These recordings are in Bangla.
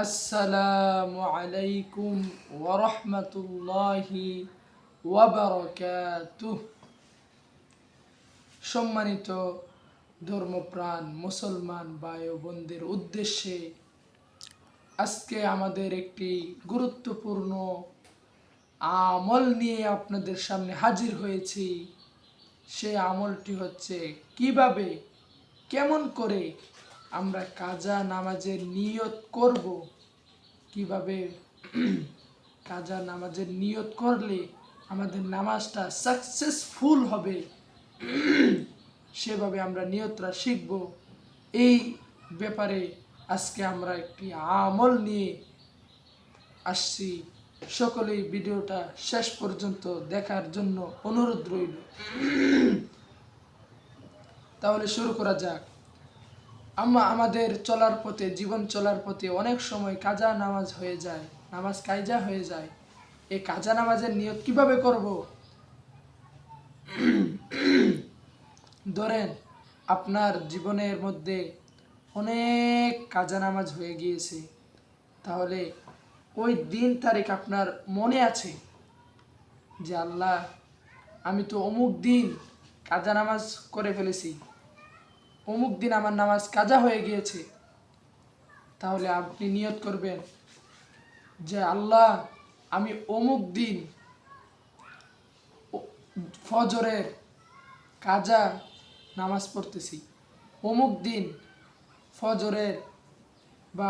আসসালামু আলাইকুম ওয়া রাহমাতুল্লাহি ওয়া বারাকাতুহু। সম্মানিত ধর্মপ্রাণ মুসলমান ভাই ও বোনদের উদ্দেশ্যে আজকে আমাদের একটি গুরুত্বপূর্ণ আমল নিয়ে আপনাদের সামনে হাজির হয়েছি। সেই আমলটি হচ্ছে কিভাবে কেমন করে আমরা কাজা নামাজের নিয়ত করব, কিভাবে কাজা নামাজের নিয়ত করলে আমাদের নামাজটা সাকসেসফুল হবে, সেভাবে আমরা নিয়তটা শিখব। এই ব্যাপারে আজকে আমরা একটি আমল নিয়ে আসছি। সকলেই ভিডিওটা শেষ পর্যন্ত দেখার জন্য অনুরোধ রইল। তাহলে শুরু করা যাক। আমাদের চলার পথে, জীবন চলার পথে অনেক সময় কাজা নামাজ হয়ে যায়, নামাজ কায়জা হয়ে যায়। এই কাজা নামাজের নিয়ত কিভাবে করব? ধরেন আপনার জীবনের মধ্যে অনেক কাজা নামাজ হয়ে গিয়েছে, তাহলে ওই দিন তারিখ আপনার মনে আছে যে আল্লাহ, আমি তো অমুক দিন কাজা নামাজ করে ফেলেছি, অমুক দিন আমার নামাজ কাজা হয়ে গিয়েছে। তাহলে আপনি নিয়ত করবেন যে আল্লাহ, আমি অমুক দিন ফজরের কাজা নামাজ পড়তেছি, অমুক দিন ফজরের বা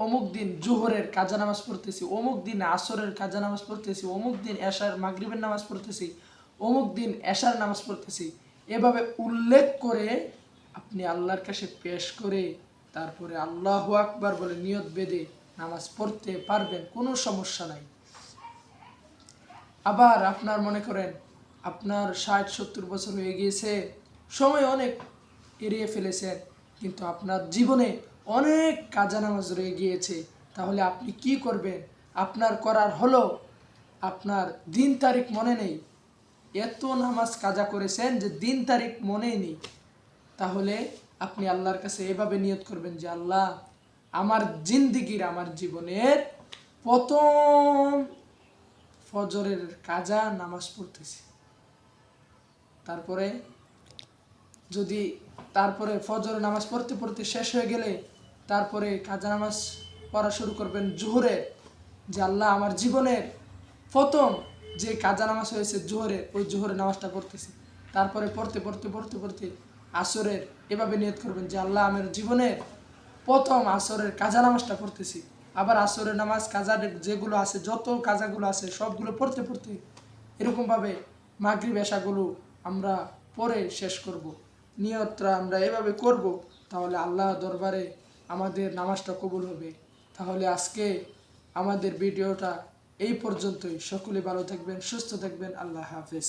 অমুক দিন জোহরের কাজা নামাজ পড়তেছি, অমুক দিন আসরের কাজা নামাজ পড়তেছি, অমুক দিন এশার মাগরিবের নামাজ পড়তেছি, অমুক দিন এশার নামাজ পড়তেছি। এভাবে উল্লেখ করে আপনি আল্লাহর কাছে পেশ করে তারপরে আল্লাহু আকবার বলে নিয়ত বেঁধে নামাজ পড়তে পারবেন, কোনো সমস্যা নাই। আবার আপনার মনে করেন আপনার 60-70 বছর হয়ে গিয়েছে, সময় অনেক এড়িয়ে ফেলেছেন, কিন্তু আপনার জীবনে অনেক কাজা নামাজ রয়ে গিয়েছে। তাহলে আপনি কি করবেন? আপনার করার হলো, আপনার দিন তারিখ মনে নেই, এত নামাজ কাজা করেছেন যে দিন তারিখ মনেই নেই। তাহলে আপনি আল্লাহর কাছে এভাবে নিয়ত করবেন যে আল্লাহ, আমার জিন্দিগির, আমার জীবনের প্রথম ফজরের কাজা নামাজ পড়তেছি। তারপরে ফজরের নামাজ পড়তে পড়তে শেষ হয়ে গেলে তারপরে কাজা নামাজ পড়া শুরু করবেন জোহরে, যে আল্লাহ, আমার জীবনের প্রথম যে কাজা নামাজ হয়েছে জোহরে, ওই জোহরের নামাজটা পড়তেছি। তারপরে পড়তে পড়তে পড়তে পড়তে আসরের, এভাবে নিয়ত করবেন যে আল্লাহ, আমার জীবনের প্রথম আসরের কাজা নামাজটা পড়তেছি। আবার আসরের নামাজ কাজা যেগুলো আছে, যত কাজাগুলো আছে সবগুলো পড়তে পড়তে এরকমভাবে মাগরিব এশাগুলো আমরা পড়ে শেষ করব। নিয়তটা আমরা এভাবে করব, তাহলে আল্লাহ দরবারে আমাদের নামাজটা কবুল হবে। তাহলে আজকে আমাদের ভিডিওটা এই পর্যন্তই। সকলে ভালো থাকবেন, সুস্থ থাকবেন। আল্লাহ হাফেজ।